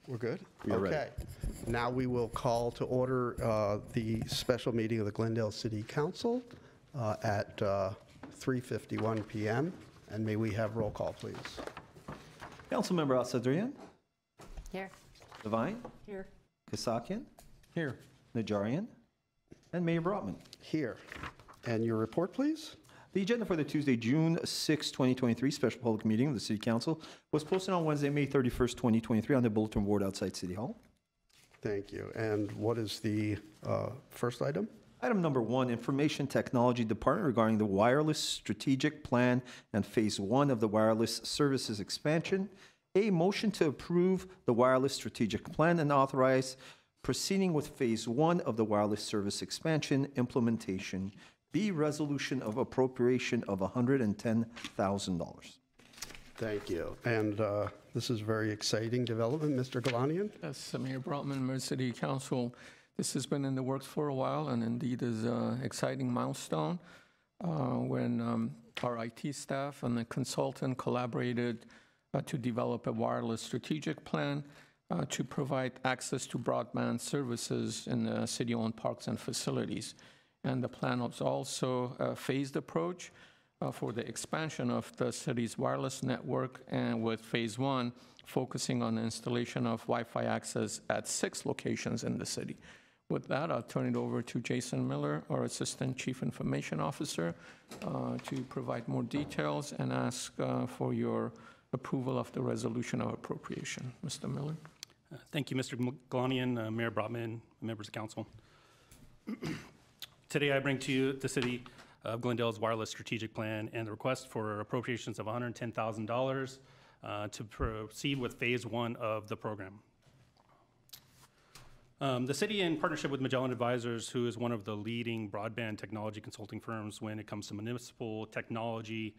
We're good? You're ready. Okay. Now we will call to order the special meeting of the Glendale City Council at 3:51 p.m. And may we have roll call, please? Councilmember Al-Sadrian. Here. Devine. Here. Kasakian. Here. Najarian. And Mayor Brotman. Here. And your report, please? The agenda for the Tuesday, June 6, 2023 special public meeting of the City Council was posted on Wednesday, May 31st, 2023 on the bulletin board outside City Hall. Thank you. And what is the first item? Item number 1, Information Technology Department regarding the Wireless Strategic Plan and Phase 1 of the Wireless Services Expansion. A, motion to approve the Wireless Strategic Plan and authorize proceeding with Phase 1 of the Wireless Service Expansion implementation. B, resolution of appropriation of $110,000. Thank you. And this is a very exciting development. Mr. Galanian? Yes, Mayor Brotman, Mayor City Council. This has been in the works for a while and indeed is an exciting milestone when our IT staff and the consultant collaborated to develop a wireless strategic plan to provide access to broadband services in the city-owned parks and facilities. And the plan was also a phased approach for the expansion of the city's wireless network, and with phase 1 focusing on the installation of Wi-Fi access at 6 locations in the city. With that, I'll turn it over to Jason Miller, our Assistant Chief Information Officer, to provide more details and ask for your approval of the resolution of appropriation. Mr. Miller. Thank you, Mr. Galanian, Mayor Brotman, members of council. Today I bring to you the City of Glendale's Wireless Strategic Plan and the request for appropriations of $110,000 to proceed with phase 1 of the program. The city, in partnership with Magellan Advisors, who is one of the leading broadband technology consulting firms when it comes to municipal technology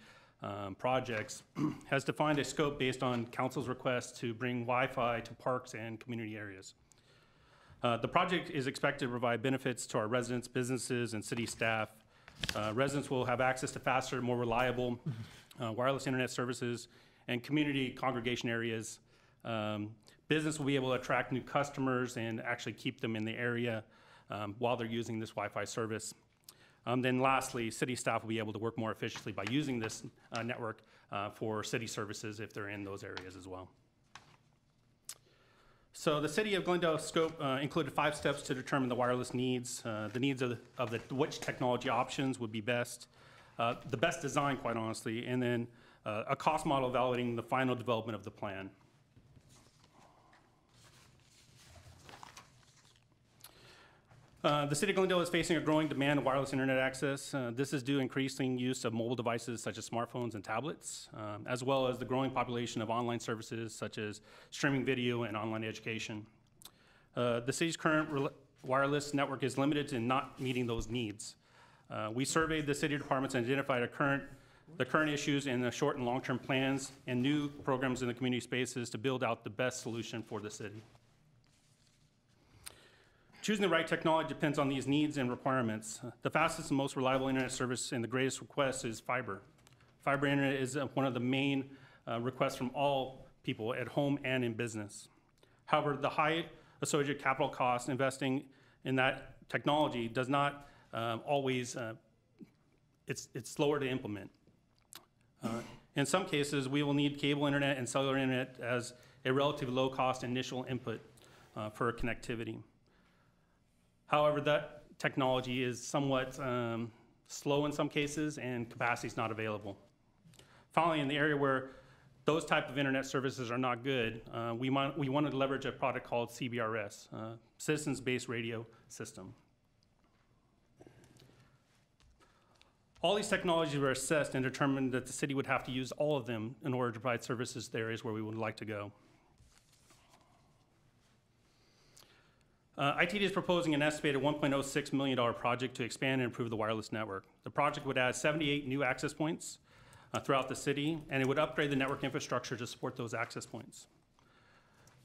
projects, has defined a scope based on council's request to bring Wi-Fi to parks and community areas. The project is expected to provide benefits to our residents, businesses, and city staff. Residents will have access to faster, more reliable wireless internet services and community congregation areas. Business will be able to attract new customers and actually keep them in the area while they're using this Wi-Fi service. Then lastly, city staff will be able to work more efficiently by using this network for city services if they're in those areas as well. So the City of Glendale scope included 5 steps to determine the wireless needs, the needs of which technology options would be best, the best design, quite honestly, and then a cost model evaluating the final development of the plan. The City of Glendale is facing a growing demand of wireless internet access. This is due to increasing use of mobile devices such as smartphones and tablets, as well as the growing population of online services such as streaming video and online education. The city's current wireless network is limited to not meeting those needs. We surveyed the city departments and identified the current issues in the short and long-term plans and new programs in the community spaces to build out the best solution for the city. Choosing the right technology depends on these needs and requirements. The fastest and most reliable internet service and the greatest request is fiber. Fiber internet is one of the main requests from all people at home and in business. However, the high associated capital cost investing in that technology does not always, it's slower to implement. In some cases, we will need cable internet and cellular internet as a relatively low cost initial input for connectivity. However, that technology is somewhat slow in some cases and capacity is not available. Finally, in the area where those type of internet services are not good, we wanted to leverage a product called CBRS, Citizens-Based Radio System. All these technologies were assessed and determined that the city would have to use all of them in order to provide services to the areas where we would like to go. ITD is proposing an estimated $1.06 million project to expand and improve the wireless network. The project would add 78 new access points throughout the city, and it would upgrade the network infrastructure to support those access points.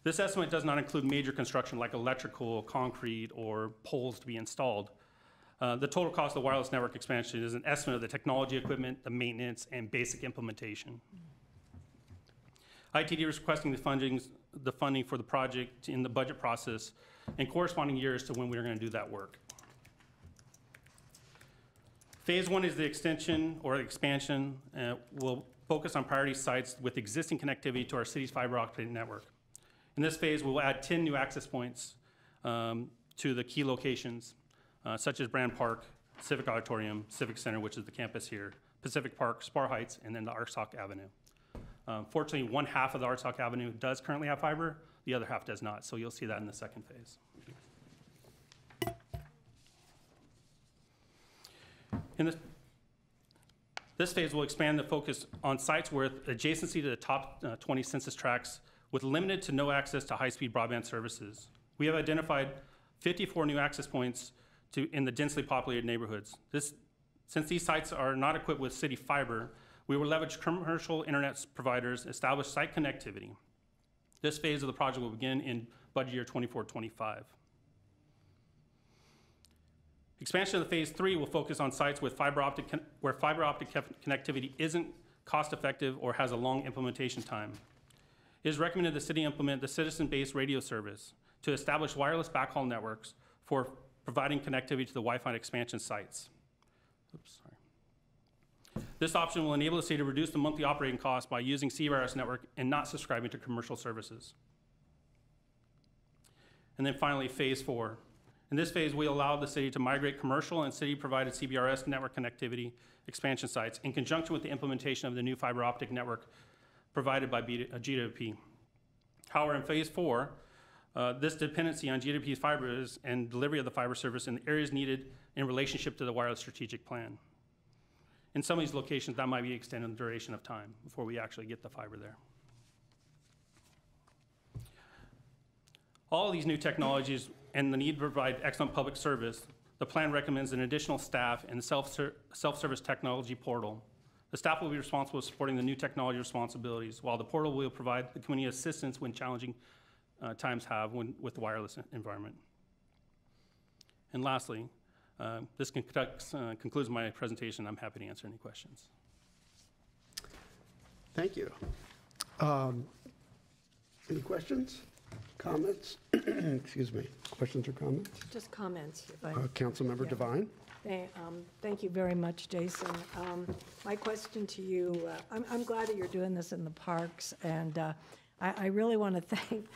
This estimate does not include major construction like electrical, concrete, or poles to be installed. The total cost of the wireless network expansion is an estimate of the technology equipment, the maintenance, and basic implementation. ITD is requesting the funding for the project in the budget process and corresponding years to when we're going to do that work. Phase 1 is the extension or expansion. Will focus on priority sites with existing connectivity to our city's fiber optic network. In this phase, we will add 10 new access points to the key locations, such as Brand Park, Civic Auditorium, Civic Center, which is the campus here, Pacific Park, Spar Heights, and then the Arstock Avenue. Fortunately, one half of the Arstock Avenue does currently have fiber, the other half does not, so you'll see that in the second phase. In this phase will expand the focus on sites with adjacency to the top 20 census tracts with limited to no access to high-speed broadband services. We have identified 54 new access points in the densely populated neighborhoods. Since these sites are not equipped with city fiber, we will leverage commercial internet providers, establish site connectivity. This phase of the project will begin in budget year 24-25. Expansion of the phase 3 will focus on sites with where fiber optic connectivity isn't cost effective or has a long implementation time. It is recommended the city implement the citizen-based radio service to establish wireless backhaul networks for providing connectivity to the Wi-Fi expansion sites. Oops, sorry. This option will enable the city to reduce the monthly operating costs by using CBRS network and not subscribing to commercial services. And then finally, phase 4. In this phase, we allow the city to migrate commercial and city-provided CBRS network connectivity expansion sites in conjunction with the implementation of the new fiber optic network provided by GWP. However, in phase 4, this dependency on GWP's fiber and delivery of the fiber service in the areas needed in relationship to the wireless strategic plan. In some of these locations, that might be extended the duration of time before we actually get the fiber there. All of these new technologies and the need to provide excellent public service, the plan recommends an additional staff and self-service technology portal. The staff will be responsible for supporting the new technology responsibilities, while the portal will provide the community assistance when challenging times with the wireless environment. And lastly, this concludes my presentation. I'm happy to answer any questions. Thank you. Any questions? Comments? Excuse me. Questions or comments? Just comments. If I, Councilmember yeah. Devine? Thank you very much, Jason. My question to you, I'm glad that you're doing this in the parks, and I really want to thank,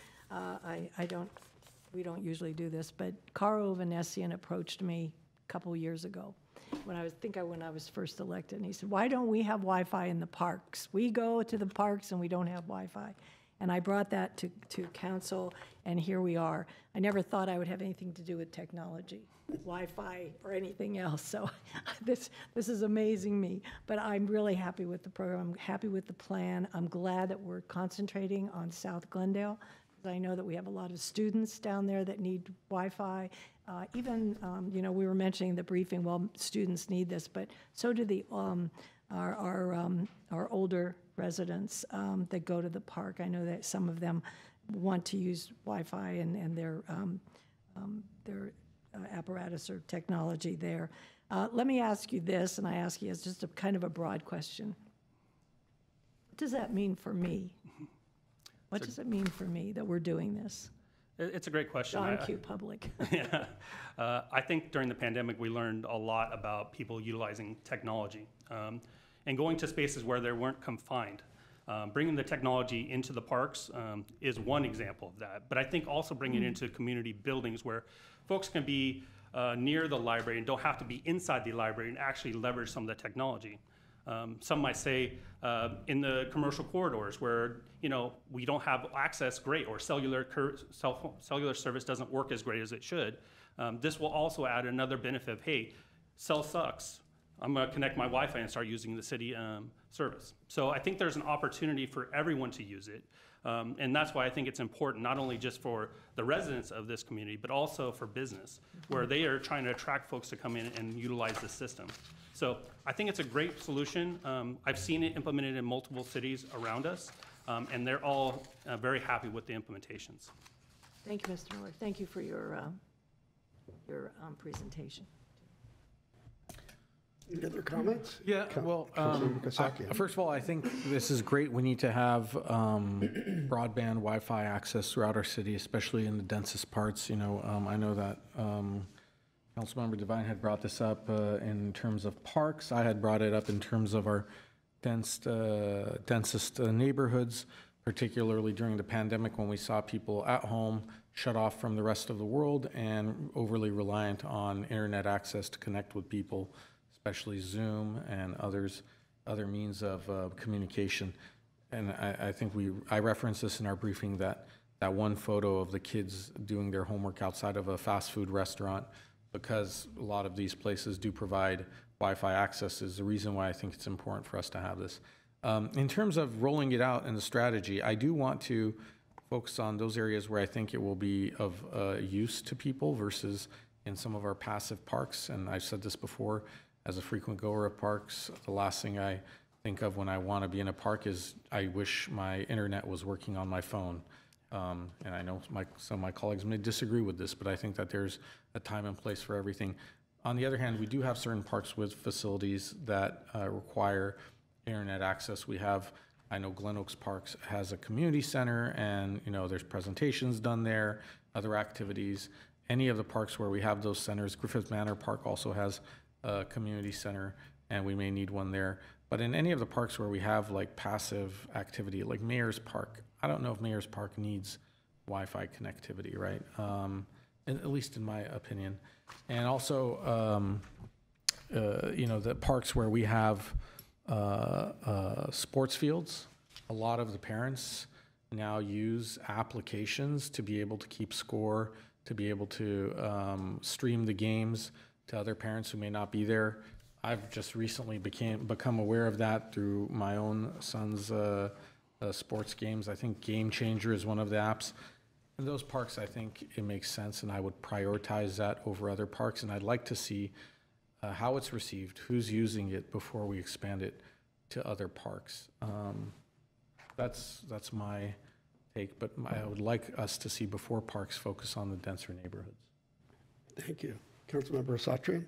we don't usually do this, but Caro Vanessian approached me a couple years ago when I was first elected, and he said, why don't we have Wi-Fi in the parks? We go to the parks and we don't have Wi-Fi. And I brought that to council, and here we are. I never thought I would have anything to do with technology, Wi-Fi, or anything else. So this is amazing me. But I'm really happy with the program. I'm happy with the plan. I'm glad that we're concentrating on South Glendale. I know that we have a lot of students down there that need Wi-Fi. Even, we were mentioning the briefing, well, students need this, but so do our older residents that go to the park. I know that some of them want to use Wi-Fi and their apparatus or technology there. Let me ask you this, and I ask you as just a kind of a broad question. What does that mean for me? What does it mean for me that we're doing this? It's a great question. John Q. Public. Yeah. I think during the pandemic, we learned a lot about people utilizing technology and going to spaces where they weren't confined. Bringing the technology into the parks is one example of that. But I think also bringing it into community buildings where folks can be near the library and don't have to be inside the library and actually leverage some of the technology. Some might say in the commercial corridors where we don't have access great, or cellular service doesn't work as great as it should. This will also add another benefit of, hey, cell sucks. I'm going to connect my Wi-Fi and start using the city service. So I think there's an opportunity for everyone to use it. And that's why I think it's important, not only just for the residents of this community, but also for business, where they are trying to attract folks to come in and utilize the system. So I think it's a great solution. I've seen it implemented in multiple cities around us, and they're all very happy with the implementations. Thank you, Mr. Miller. Thank you for your presentation. Any other comments? Yeah, well, Councilmember Kasakian. first of all, I think this is great. We need to have broadband Wi-Fi access throughout our city, especially in the densest parts. You know, I know that Councilmember Devine had brought this up in terms of parks. I had brought it up in terms of our densest neighborhoods, particularly during the pandemic when we saw people at home shut off from the rest of the world and overly reliant on internet access to connect with people, especially Zoom and other means of communication. And I think I referenced this in our briefing, that one photo of the kids doing their homework outside of a fast food restaurant, because a lot of these places do provide Wi-Fi access, is the reason why I think it's important for us to have this. In terms of rolling it out and the strategy, I do want to focus on those areas where I think it will be of use to people versus in some of our passive parks. And I've said this before, as a frequent goer of parks, the last thing I think of when I want to be in a park is I wish my internet was working on my phone. And I know some of my colleagues may disagree with this, but I think that there's a time and place for everything. On the other hand, we do have certain parks with facilities that require internet access. I know Glen Oaks Parks has a community center, and there's presentations done there, other activities. Any of the parks where we have those centers, Griffith Manor Park also has a community center, and we may need one there. But in any of the parks where we have like passive activity, like Mayor's Park, I don't know if Mayor's Park needs Wi-Fi connectivity, right? At least in my opinion. And also, the parks where we have sports fields, a lot of the parents now use applications to be able to keep score, to be able to stream the games to other parents who may not be there. I've just recently become aware of that through my own son's sports games. I think Game Changer is one of the apps. In those parks, I think it makes sense, and I would prioritize that over other parks. And I'd like to see how it's received, who's using it before we expand it to other parks. That's my take, but I would like us to see before parks focus on the denser neighborhoods. Thank you. Councilmember Satrian?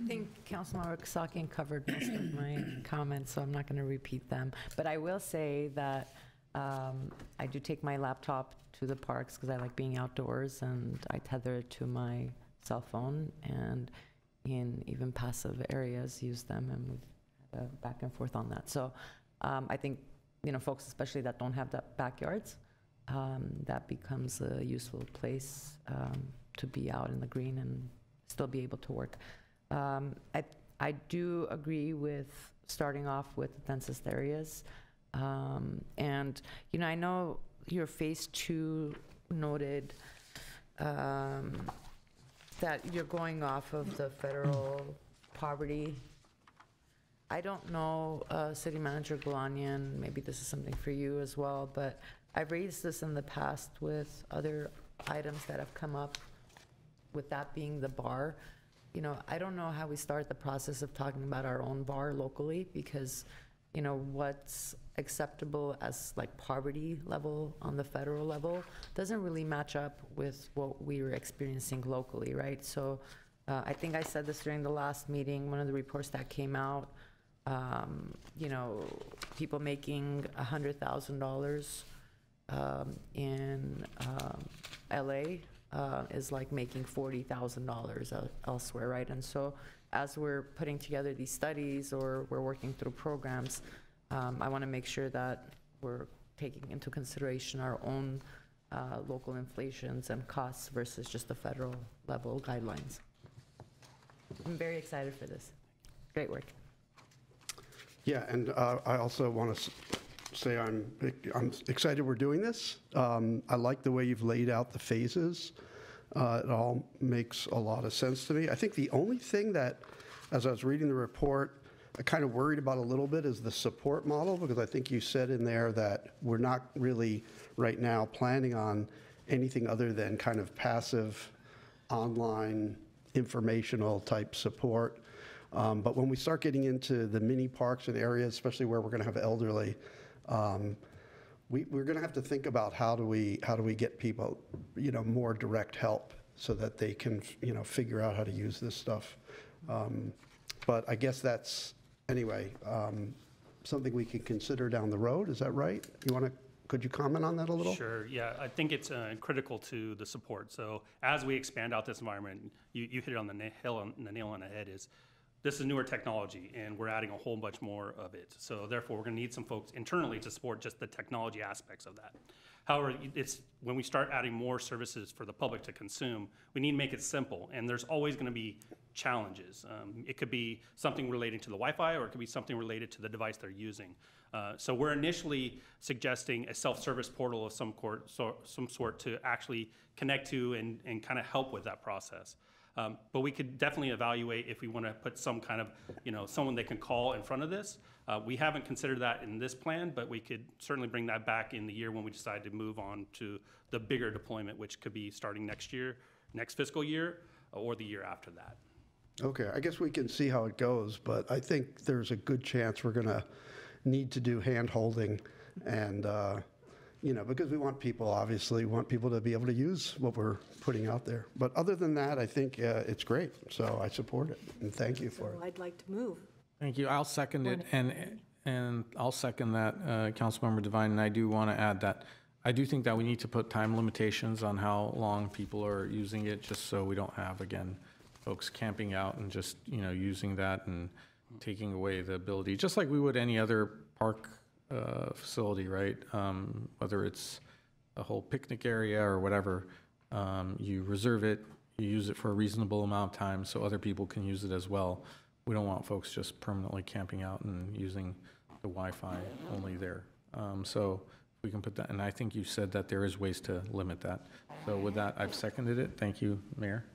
I think Councilmember Kasakian covered most of my comments, so I'm not going to repeat them. But I will say that I do take my laptop to the parks because I like being outdoors, and I tether it to my cell phone, and in even passive areas use them, and we've had a back and forth on that. So I think, folks especially that don't have that backyards, that becomes a useful place to be out in the green and still be able to work. I do agree with starting off with the densest areas. And, I know your phase 2 noted that you're going off of the federal poverty. I don't know, City Manager Galanian, maybe this is something for you as well, but I've raised this in the past with other items that have come up, with that being the bar. I don't know how we start the process of talking about our own bar locally, because, what's acceptable as like poverty level on the federal level doesn't really match up with what we were experiencing locally, right? So I think I said this during the last meeting, one of the reports that came out, people making $100,000 in LA is like making $40,000 elsewhere, right? And so as we're putting together these studies or we're working through programs, I want to make sure that we're taking into consideration our own local inflations and costs versus just the federal level guidelines. I'm very excited for this. Great work. Yeah, and I also want to say I'm excited we're doing this. I like the way you've laid out the phases. It all makes a lot of sense to me. I think the only thing that, as I was reading the report, I kind of worried about a little bit is the support model, because I think you said in there that we're not really right now planning on anything other than kind of passive online informational type support. But when we start getting into the mini parks and areas, especially where we're going to have elderly, we're going to have to think about how do we get people, more direct help so that they can, figure out how to use this stuff. But I guess that's, anyway, something we can consider down the road. Is that right? Could you comment on that a little? Sure, yeah, I think it's critical to the support. So as we expand out this environment, you hit it on the nail on the head is, this is newer technology, and we're adding a whole bunch more of it. So therefore, we're gonna need some folks internally to support just the technology aspects of that. However, it's, when we start adding more services for the public to consume, we need to make it simple, and there's always gonna be challenges. It could be something relating to the Wi-Fi, or it could be something related to the device they're using. So we're initially suggesting a self-service portal of some sort to actually connect to and kind of help with that process. But we could definitely evaluate if we want to put some kind of, someone they can call in front of this. We haven't considered that in this plan, but we could certainly bring that back in the year when we decide to move on to the bigger deployment, which could be starting next fiscal year, or the year after that. Okay, I guess we can see how it goes, but I think there's a good chance we're going to need to do hand-holding and, because we want people to be able to use what we're putting out there. But other than that, I think it's great, so I support it, and thank you for it. I'd like to move. Thank you. I'll second it, and I'll second that, Councilmember Devine, and I do want to add that I do think that we need to put time limitations on how long people are using it, just so we don't have, again, folks camping out and just, using that and taking away the ability, just like we would any other park facility, right? Whether it's a whole picnic area or whatever, you reserve it, you use it for a reasonable amount of time so other people can use it as well. We don't want folks just permanently camping out and using the Wi-Fi only there. So we can put that, and I think you said that there is ways to limit that. So with that, I've seconded it. Thank you, Mayor.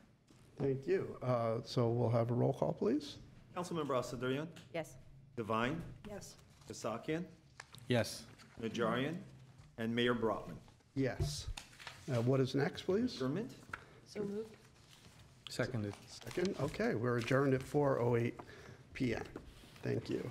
Thank you. So we'll have a roll call, please. Councilmember Asadarian, Yes. Devine, Yes. Kasakian, Yes. Najarian, and Mayor Brotman. Yes. What is next, please? Adjournment? So moved. Seconded. Second. Okay, we're adjourned at 4:08 PM. Thank you.